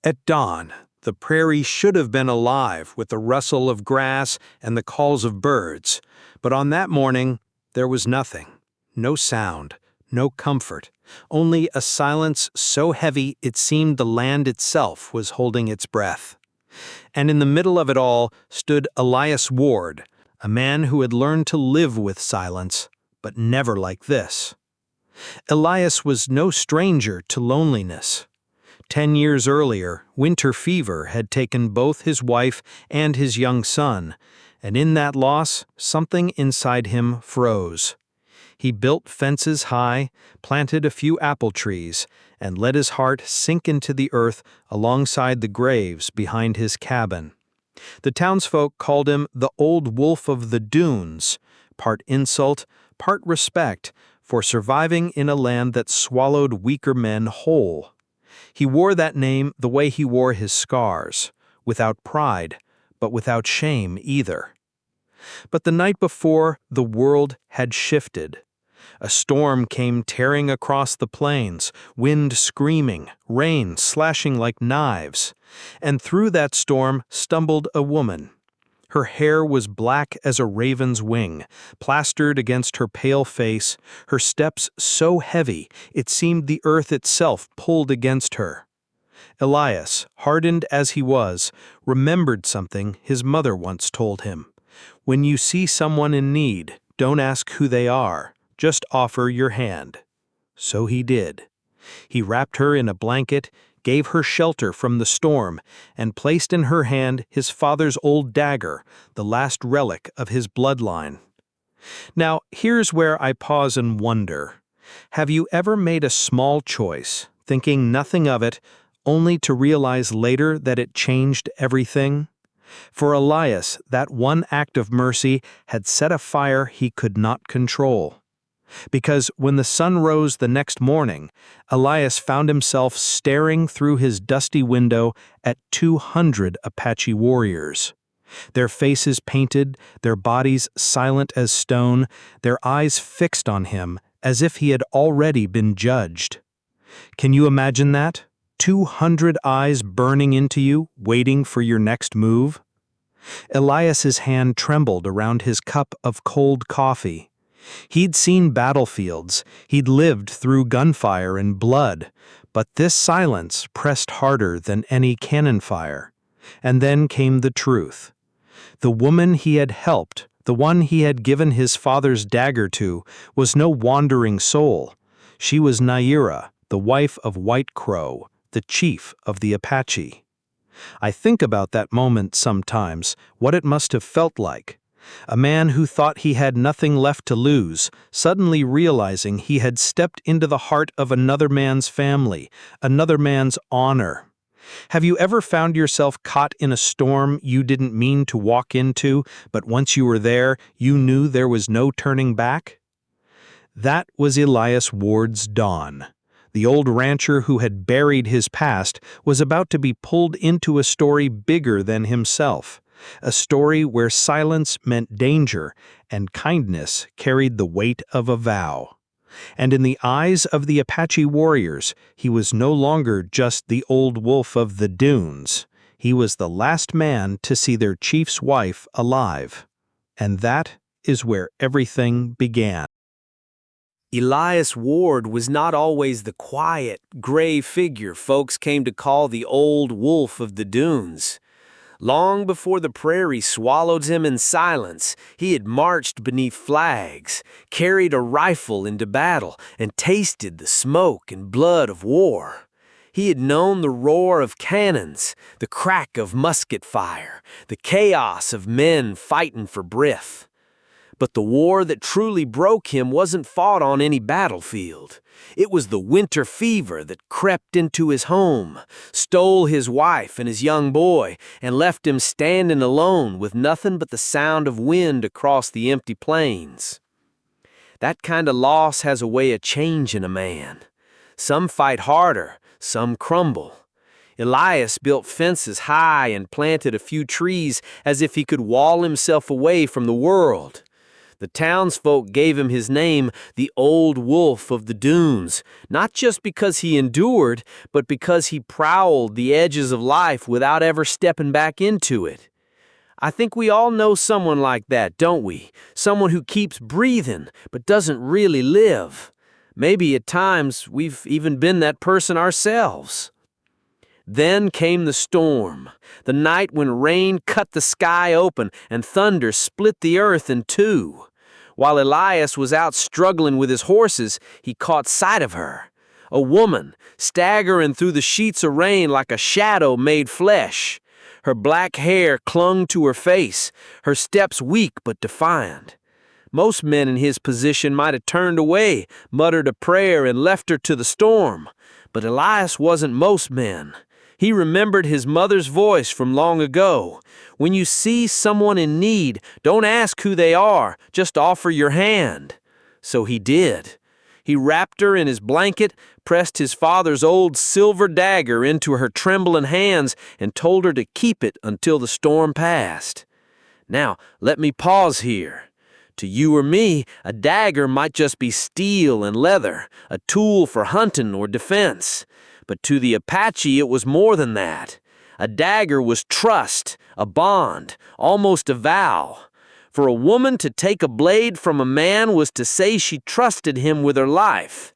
At dawn, the prairie should have been alive with the rustle of grass and the calls of birds, but on that morning there was nothing, no sound, no comfort, only a silence so heavy it seemed the land itself was holding its breath. And in the middle of it all stood Elias Ward, a man who had learned to live with silence, but never like this. Elias was no stranger to loneliness. 10 years earlier, winter fever had taken both his wife and his young son, and in that loss, something inside him froze. He built fences high, planted a few apple trees, and let his heart sink into the earth alongside the graves behind his cabin. The townsfolk called him the Old Wolf of the Dunes, part insult, part respect, for surviving in a land that swallowed weaker men whole. He wore that name the way he wore his scars, without pride, but without shame either. But the night before, the world had shifted. A storm came tearing across the plains, wind screaming, rain slashing like knives. And through that storm stumbled a woman. Her hair was black as a raven's wing, plastered against her pale face, her steps so heavy it seemed the earth itself pulled against her. Elias, hardened as he was, remembered something his mother once told him. When you see someone in need, don't ask who they are, just offer your hand. So he did. He wrapped her in a blanket, gave her shelter from the storm, and placed in her hand his father's old dagger, the last relic of his bloodline. Now, here's where I pause and wonder. Have you ever made a small choice, thinking nothing of it, only to realize later that it changed everything? For Elias, that one act of mercy had set a fire he could not control. Because when the sun rose the next morning, Elias found himself staring through his dusty window at 200 Apache warriors. Their faces painted, their bodies silent as stone, their eyes fixed on him as if he had already been judged. Can you imagine that? 200 eyes burning into you, waiting for your next move? Elias's hand trembled around his cup of cold coffee. He'd seen battlefields, he'd lived through gunfire and blood, but this silence pressed harder than any cannon fire. And then came the truth. The woman he had helped, the one he had given his father's dagger to, was no wandering soul. She was Naira, the wife of White Crow, the chief of the Apache. I think about that moment sometimes, what it must have felt like. A man who thought he had nothing left to lose, suddenly realizing he had stepped into the heart of another man's family, another man's honor. Have you ever found yourself caught in a storm you didn't mean to walk into, but once you were there, you knew there was no turning back? That was Elias Ward's dawn. The old rancher who had buried his past was about to be pulled into a story bigger than himself. A story where silence meant danger and kindness carried the weight of a vow. And in the eyes of the Apache warriors, he was no longer just the old wolf of the dunes. He was the last man to see their chief's wife alive. And that is where everything began. Elias Ward was not always the quiet, gray figure folks came to call the old wolf of the dunes. Long before the prairie swallowed him in silence, he had marched beneath flags, carried a rifle into battle, and tasted the smoke and blood of war. He had known the roar of cannons, the crack of musket fire, the chaos of men fighting for breath. But the war that truly broke him wasn't fought on any battlefield. It was the winter fever that crept into his home, stole his wife and his young boy, and left him standing alone with nothing but the sound of wind across the empty plains. That kind of loss has a way of changing a man. Some fight harder, some crumble. Elias built fences high and planted a few trees as if he could wall himself away from the world. The townsfolk gave him his name, the Old Wolf of the Dunes, not just because he endured, but because he prowled the edges of life without ever stepping back into it. I think we all know someone like that, don't we? Someone who keeps breathing, but doesn't really live. Maybe at times we've even been that person ourselves. Then came the storm, the night when rain cut the sky open and thunder split the earth in two. While Elias was out struggling with his horses, he caught sight of her. A woman, staggering through the sheets of rain like a shadow made flesh. Her black hair clung to her face, her steps weak but defiant. Most men in his position might have turned away, muttered a prayer, and left her to the storm. But Elias wasn't most men. He remembered his mother's voice from long ago. When you see someone in need, don't ask who they are, just offer your hand. So he did. He wrapped her in his blanket, pressed his father's old silver dagger into her trembling hands, and told her to keep it until the storm passed. Now, let me pause here. To you or me, a dagger might just be steel and leather, a tool for hunting or defense. But to the Apache, it was more than that. A dagger was trust, a bond, almost a vow. For a woman to take a blade from a man was to say she trusted him with her life.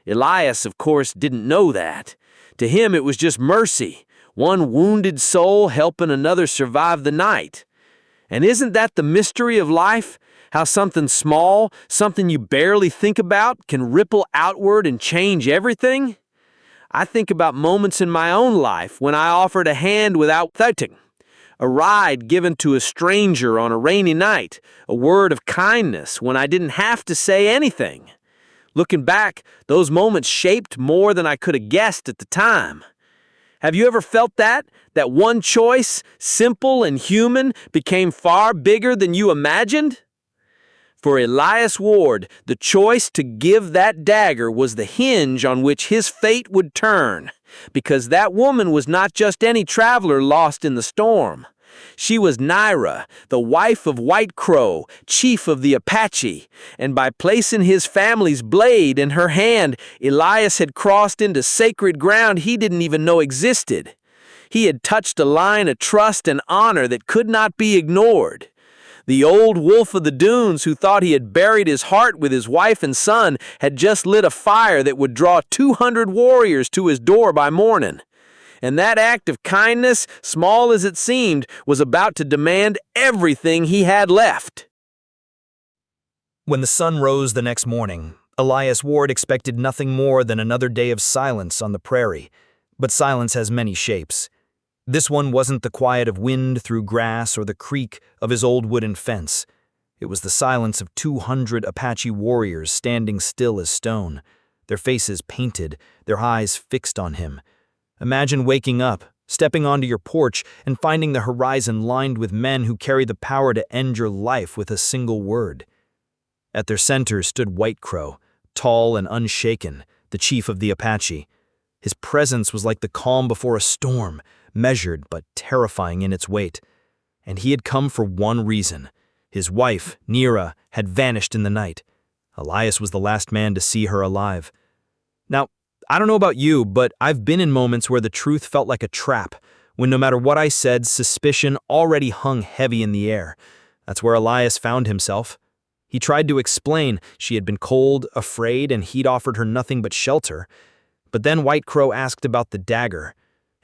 Elias, of course, didn't know that. To him, it was just mercy, one wounded soul helping another survive the night. And isn't that the mystery of life? How something small, something you barely think about, can ripple outward and change everything? I think about moments in my own life when I offered a hand without thinking. A ride given to a stranger on a rainy night, a word of kindness when I didn't have to say anything. Looking back, those moments shaped more than I could have guessed at the time. Have you ever felt that? That one choice, simple and human, became far bigger than you imagined? For Elias Ward, the choice to give that dagger was the hinge on which his fate would turn, because that woman was not just any traveler lost in the storm. She was Naira, the wife of White Crow, chief of the Apache, and by placing his family's blade in her hand, Elias had crossed into sacred ground he didn't even know existed. He had touched a line of trust and honor that could not be ignored. The old wolf of the dunes, who thought he had buried his heart with his wife and son, had just lit a fire that would draw 200 warriors to his door by morning. And that act of kindness, small as it seemed, was about to demand everything he had left. When the sun rose the next morning, Elias Ward expected nothing more than another day of silence on the prairie. But silence has many shapes. This one wasn't the quiet of wind through grass or the creak of his old wooden fence. It was the silence of 200 Apache warriors standing still as stone, their faces painted, their eyes fixed on him. Imagine waking up, stepping onto your porch, and finding the horizon lined with men who carry the power to end your life with a single word. At their center stood White Crow, tall and unshaken, the chief of the Apache. His presence was like the calm before a storm, measured but terrifying in its weight. And he had come for one reason. His wife, Naira, had vanished in the night. Elias was the last man to see her alive. Now, I don't know about you, but I've been in moments where the truth felt like a trap, when no matter what I said, suspicion already hung heavy in the air. That's where Elias found himself. He tried to explain she had been cold, afraid, and he'd offered her nothing but shelter. But then White Crow asked about the dagger,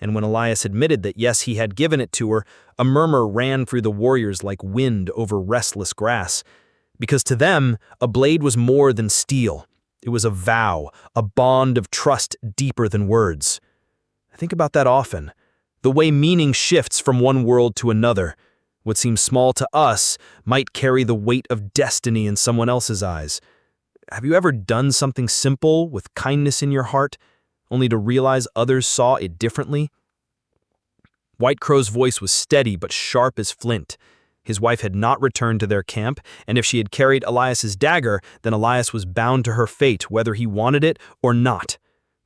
and when Elias admitted that yes, he had given it to her, a murmur ran through the warriors like wind over restless grass. Because to them, a blade was more than steel. It was a vow, a bond of trust deeper than words. I think about that often. The way meaning shifts from one world to another. What seems small to us might carry the weight of destiny in someone else's eyes. Have you ever done something simple with kindness in your heart, only to realize others saw it differently? White Crow's voice was steady but sharp as flint. His wife had not returned to their camp, and if she had carried Elias's dagger, then Elias was bound to her fate whether he wanted it or not.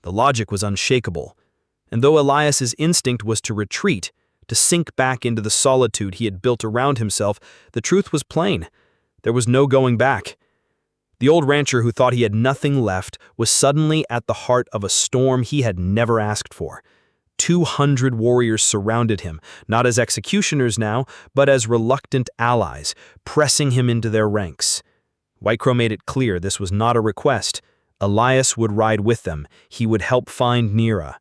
The logic was unshakable. And though Elias's instinct was to retreat, to sink back into the solitude he had built around himself, the truth was plain. There was no going back. The old rancher who thought he had nothing left was suddenly at the heart of a storm he had never asked for. 200 warriors surrounded him, not as executioners now, but as reluctant allies, pressing him into their ranks. White Crow made it clear this was not a request. Elias would ride with them. He would help find Nira.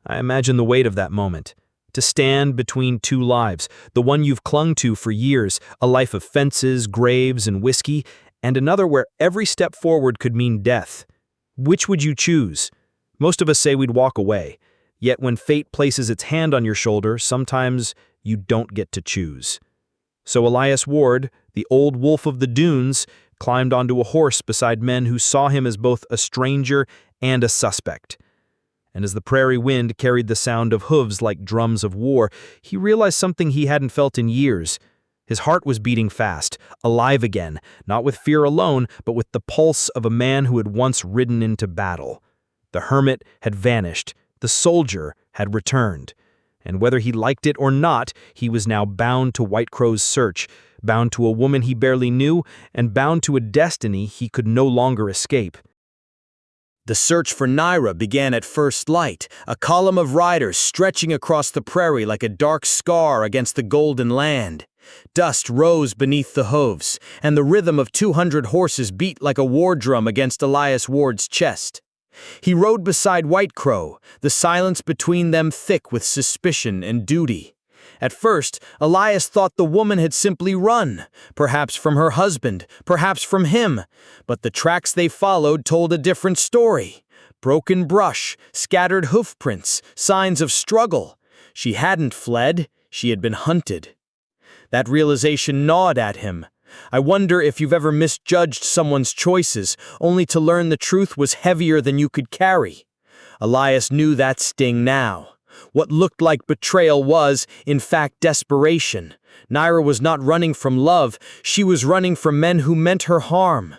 I imagine the weight of that moment. To stand between two lives, the one you've clung to for years, a life of fences, graves, and whiskey, and another where every step forward could mean death. Which would you choose? Most of us say we'd walk away. Yet when fate places its hand on your shoulder, sometimes you don't get to choose. So Elias Ward, the old wolf of the dunes, climbed onto a horse beside men who saw him as both a stranger and a suspect. And as the prairie wind carried the sound of hooves like drums of war, he realized something he hadn't felt in years. His heart was beating fast, alive again, not with fear alone, but with the pulse of a man who had once ridden into battle. The hermit had vanished. The soldier had returned, and whether he liked it or not, he was now bound to White Crow's search, bound to a woman he barely knew, and bound to a destiny he could no longer escape. The search for Nira began at first light, a column of riders stretching across the prairie like a dark scar against the golden land. Dust rose beneath the hooves, and the rhythm of 200 horses beat like a war drum against Elias Ward's chest. He rode beside White Crow, the silence between them thick with suspicion and duty. At first, Elias thought the woman had simply run, perhaps from her husband, perhaps from him, but the tracks they followed told a different story. Broken brush, scattered hoofprints, signs of struggle. She hadn't fled, she had been hunted. That realization gnawed at him. I wonder if you've ever misjudged someone's choices, only to learn the truth was heavier than you could carry. Elias knew that sting now. What looked like betrayal was, in fact, desperation. Nira was not running from love, she was running from men who meant her harm.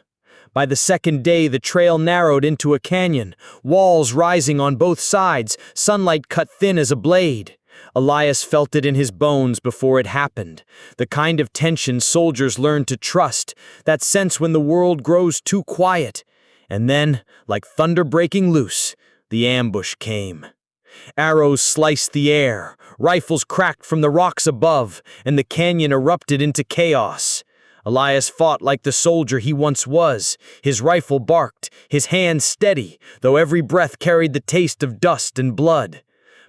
By the second day, the trail narrowed into a canyon, walls rising on both sides, sunlight cut thin as a blade. Elias felt it in his bones before it happened. The kind of tension soldiers learn to trust, that sense when the world grows too quiet. And then, like thunder breaking loose, the ambush came. Arrows sliced the air, rifles cracked from the rocks above, and the canyon erupted into chaos. Elias fought like the soldier he once was. His rifle barked, his hand steady, though every breath carried the taste of dust and blood.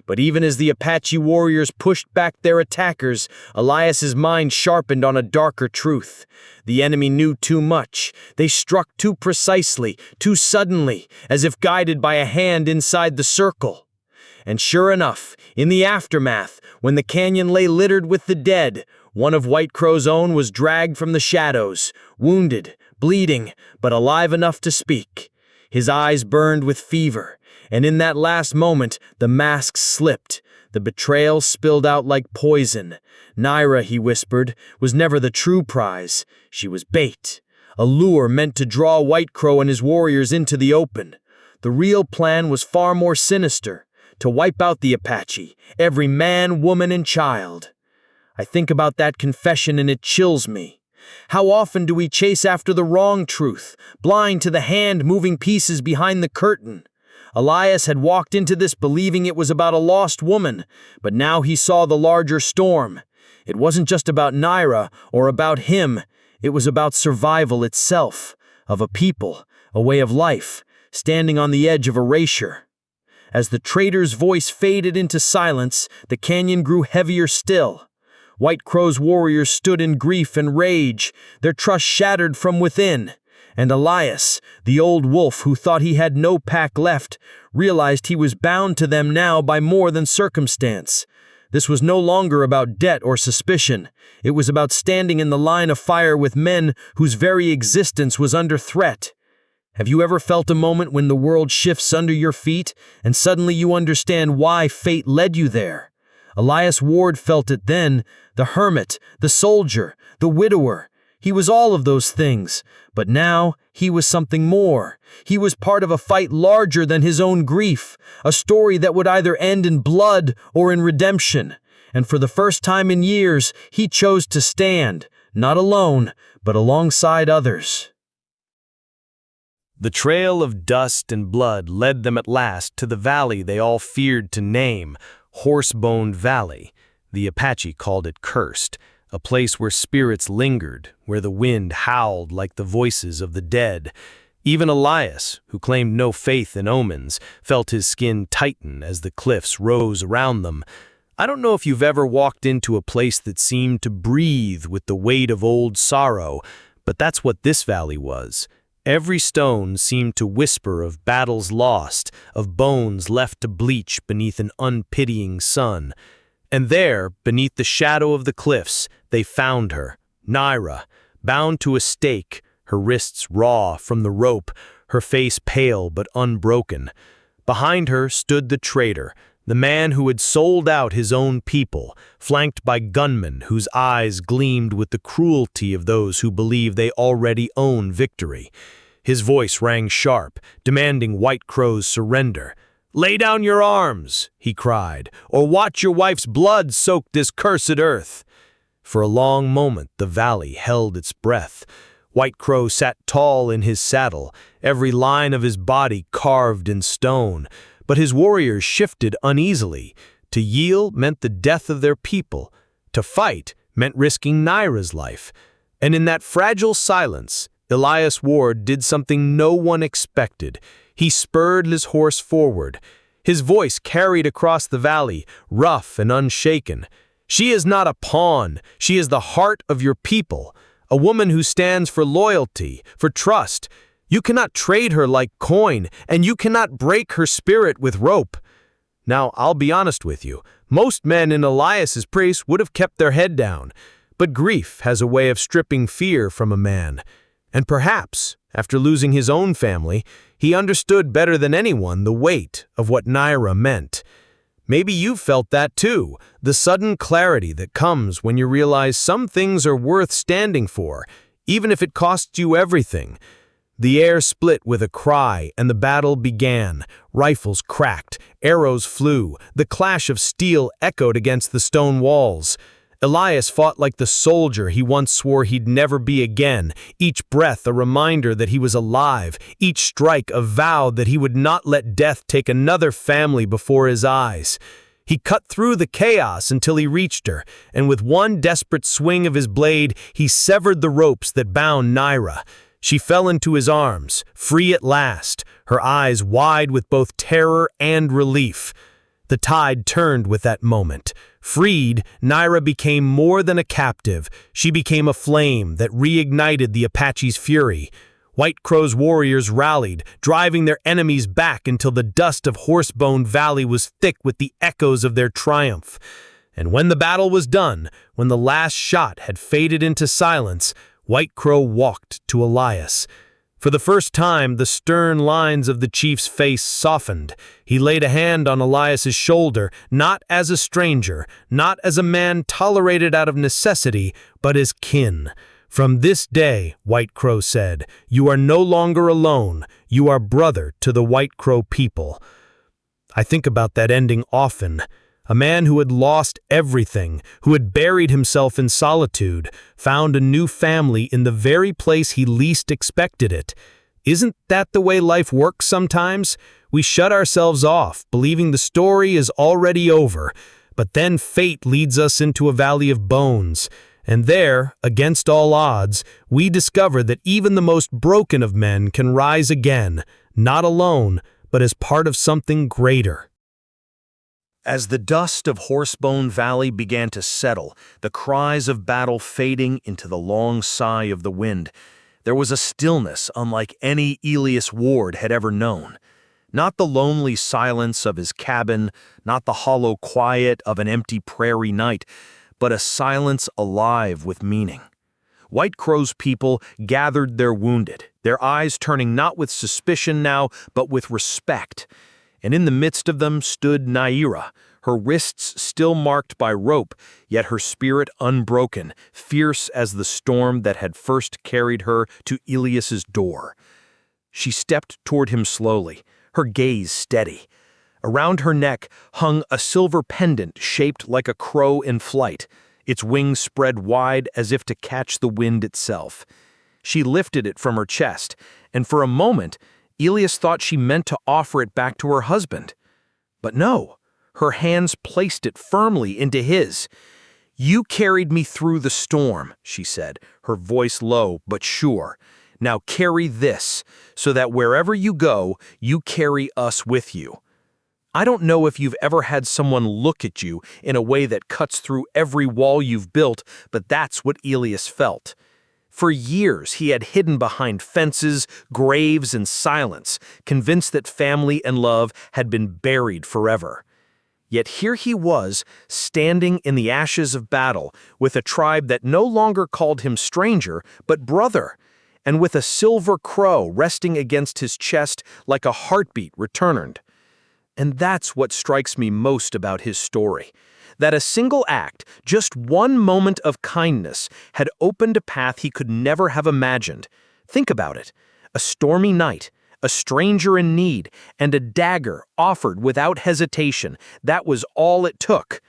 But even as the Apache warriors pushed back their attackers, Elias's mind sharpened on a darker truth. The enemy knew too much. They struck too precisely, too suddenly, as if guided by a hand inside the circle. And sure enough, in the aftermath, when the canyon lay littered with the dead, one of White Crow's own was dragged from the shadows, wounded, bleeding, but alive enough to speak. His eyes burned with fever, and in that last moment, the mask slipped. The betrayal spilled out like poison. Nira, he whispered, was never the true prize. She was bait, a lure meant to draw White Crow and his warriors into the open. The real plan was far more sinister, to wipe out the Apache, every man, woman, and child. I think about that confession and it chills me. How often do we chase after the wrong truth, blind to the hand-moving pieces behind the curtain? Elias had walked into this believing it was about a lost woman, but now he saw the larger storm. It wasn't just about Nira or about him, it was about survival itself, of a people, a way of life, standing on the edge of erasure. As the traitor's voice faded into silence, the canyon grew heavier still. White Crow's warriors stood in grief and rage, their trust shattered from within. And Elias, the old wolf who thought he had no pack left, realized he was bound to them now by more than circumstance. This was no longer about debt or suspicion. It was about standing in the line of fire with men whose very existence was under threat. Have you ever felt a moment when the world shifts under your feet and suddenly you understand why fate led you there? Elias Ward felt it then, the hermit, the soldier, the widower. He was all of those things, but now he was something more. He was part of a fight larger than his own grief, a story that would either end in blood or in redemption. And for the first time in years, he chose to stand, not alone, but alongside others. The trail of dust and blood led them at last to the valley they all feared to name, Horsebone Valley. The Apache called it cursed, a place where spirits lingered, where the wind howled like the voices of the dead. Even Elias, who claimed no faith in omens, felt his skin tighten as the cliffs rose around them. I don't know if you've ever walked into a place that seemed to breathe with the weight of old sorrow, but that's what this valley was. Every stone seemed to whisper of battles lost, of bones left to bleach beneath an unpitying sun. And there, beneath the shadow of the cliffs, they found her, Naira, bound to a stake, her wrists raw from the rope, her face pale but unbroken. Behind her stood the traitor, the man who had sold out his own people, flanked by gunmen whose eyes gleamed with the cruelty of those who believe they already own victory. His voice rang sharp, demanding White Crow's surrender. "Lay down your arms," he cried, "or watch your wife's blood soak this cursed earth." For a long moment the valley held its breath. White Crow sat tall in his saddle, every line of his body carved in stone. But his warriors shifted uneasily. To yield meant the death of their people. To fight meant risking Naira's life. And in that fragile silence, Elias Ward did something no one expected. He spurred his horse forward. His voice carried across the valley, rough and unshaken. "She is not a pawn. She is the heart of your people. A woman who stands for loyalty, for trust. You cannot trade her like coin, and you cannot break her spirit with rope." Now, I'll be honest with you. Most men in Elias's place would have kept their head down. But grief has a way of stripping fear from a man. And perhaps, after losing his own family, he understood better than anyone the weight of what Naira meant. Maybe you've felt that too, the sudden clarity that comes when you realize some things are worth standing for, even if it costs you everything. The air split with a cry, and the battle began. Rifles cracked, arrows flew, the clash of steel echoed against the stone walls. Elias fought like the soldier he once swore he'd never be again, each breath a reminder that he was alive, each strike a vow that he would not let death take another family before his eyes. He cut through the chaos until he reached her, and with one desperate swing of his blade, he severed the ropes that bound Naira. She fell into his arms, free at last, her eyes wide with both terror and relief. The tide turned with that moment. Freed, Naira became more than a captive. She became a flame that reignited the Apache's fury. White Crow's warriors rallied, driving their enemies back until the dust of Horsebone Valley was thick with the echoes of their triumph. And when the battle was done, when the last shot had faded into silence, White Crow walked to Elias. For the first time, the stern lines of the chief's face softened. He laid a hand on Elias's shoulder, not as a stranger, not as a man tolerated out of necessity, but as kin. "From this day," White Crow said, "you are no longer alone. You are brother to the White Crow people." I think about that ending often. A man who had lost everything, who had buried himself in solitude, found a new family in the very place he least expected it. Isn't that the way life works sometimes? We shut ourselves off, believing the story is already over, but then fate leads us into a valley of bones. And there, against all odds, we discover that even the most broken of men can rise again, not alone, but as part of something greater. As the dust of Horsebone Valley began to settle, the cries of battle fading into the long sigh of the wind, there was a stillness unlike any Elias Ward had ever known. Not the lonely silence of his cabin, not the hollow quiet of an empty prairie night, but a silence alive with meaning. White Crow's people gathered their wounded, their eyes turning not with suspicion now, but with respect. And in the midst of them stood Naira, her wrists still marked by rope, yet her spirit unbroken, fierce as the storm that had first carried her to Elias's door. She stepped toward him slowly, her gaze steady. Around her neck hung a silver pendant shaped like a crow in flight. its wings spread wide as if to catch the wind itself. She lifted it from her chest, and for a moment, Elias thought she meant to offer it back to her husband. But no, her hands placed it firmly into his. "You carried me through the storm," she said, her voice low but sure. "Now carry this, so that wherever you go, you carry us with you." I don't know if you've ever had someone look at you in a way that cuts through every wall you've built, but that's what Elias felt. For years, he had hidden behind fences, graves, and silence, convinced that family and love had been buried forever. Yet here he was, standing in the ashes of battle, with a tribe that no longer called him stranger, but brother, and with a silver crow resting against his chest like a heartbeat returned. And that's what strikes me most about his story. That a single act, just one moment of kindness, had opened a path he could never have imagined. Think about it. A stormy night, a stranger in need, and a dagger offered without hesitation. That was all it took.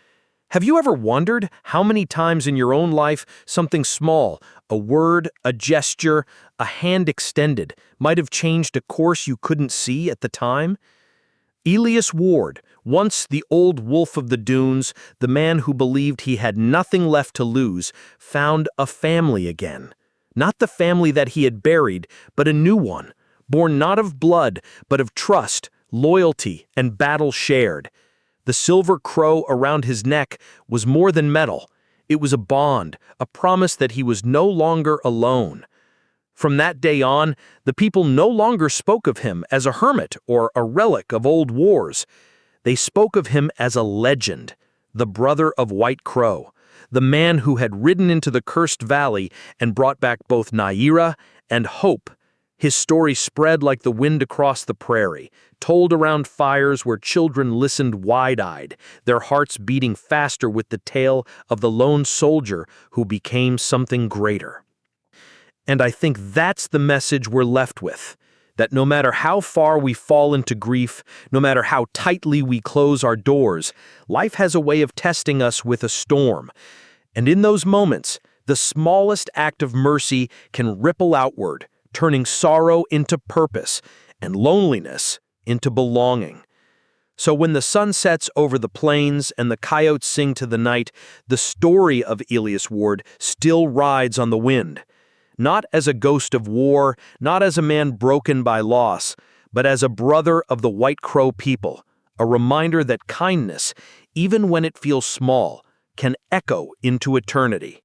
Have you ever wondered how many times in your own life something small, a word, a gesture, a hand extended, might have changed a course you couldn't see at the time? Elias Ward, once the old wolf of the dunes, the man who believed he had nothing left to lose, found a family again. Not the family that he had buried, but a new one, born not of blood, but of trust, loyalty, and battle shared. The silver crow around his neck was more than metal. It was a bond, a promise that he was no longer alone. From that day on, the people no longer spoke of him as a hermit or a relic of old wars. They spoke of him as a legend, the brother of White Crow, the man who had ridden into the cursed valley and brought back both Naira and hope. His story spread like the wind across the prairie, told around fires where children listened wide-eyed, their hearts beating faster with the tale of the lone soldier who became something greater. And I think that's the message we're left with, that no matter how far we fall into grief, no matter how tightly we close our doors, life has a way of testing us with a storm. And in those moments, the smallest act of mercy can ripple outward, turning sorrow into purpose and loneliness into belonging. So when the sun sets over the plains and the coyotes sing to the night, the story of Elias Ward still rides on the wind. Not as a ghost of war, not as a man broken by loss, but as a brother of the White Crow people, a reminder that kindness, even when it feels small, can echo into eternity.